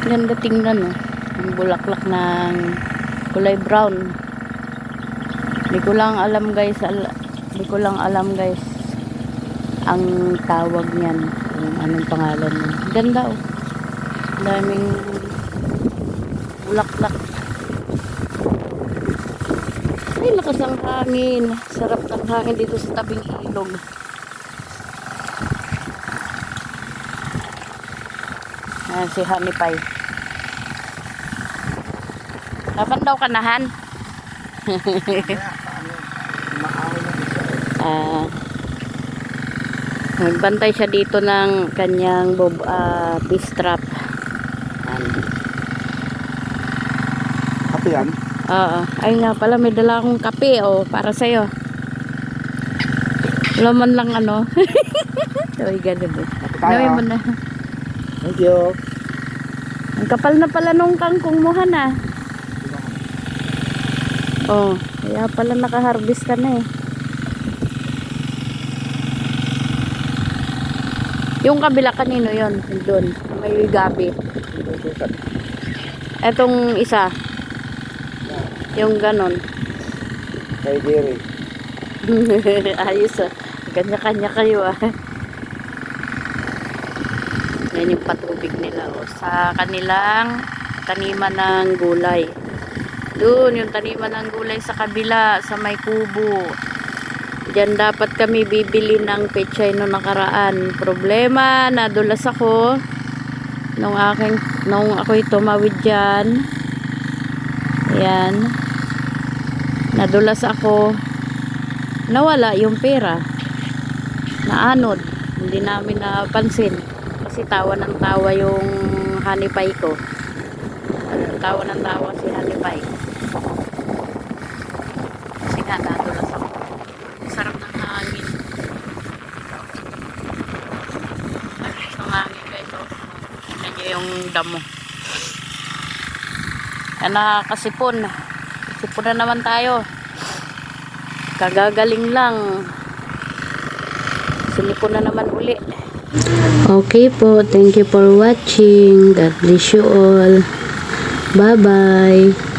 Ganda tingnan, oh. Ang bulaklak ng kulay brown. Hindi ko lang alam guys, ang tawag niyan, kung anong pangalan niya. Ganda, oh. Daming bulaklak. Ay, lakas ng hangin. Sarap ng hangin dito sa tabing ilog. Ayan si Honey Pie. Kapan daw kanahan? Nagbantay siya dito ng kanyang fish trap. Kape yan? Oo. Ay nga pala, may dala akong kape, oh, para sa'yo. Laman lang ano. Uy, ganun eh. Nawin mo na. Thank you. Ang kapal na pala nung kangkong mo, ha. Oh, kaya pala naka-harvest ka na eh. Yung kabila kanino yon? Doon, may gabi. Etong isa. Yung ganon. Kay Jerry. Ayos ah. Kanya-kanya kayo ah. Yan yung patubig nila oh. Sa kanilang taniman ng gulay. Doon yung taniman ng gulay sa kabila, sa may kubo. Diyan dapat kami bibili ng pechay no nakaraan. Problema, nadulas ako nung ako'y tumawid diyan. Ayan. Nadulas ako. Nawala yung pera. Naanod. Hindi namin napansin. Kasi tawa ng tawa yung Honey Pie ko. Tawa ng tawa si Honey Pie. Kasi nga nadulas ako. Sarap ng hangin. Sarap ng hangin guys. Tignan nyo yung damo. Yan na kasipon. Kasipon na naman tayo. Kagagaling lang. Sinipon na naman uli. Okay po. Thank you for watching. God bless you all. Bye bye.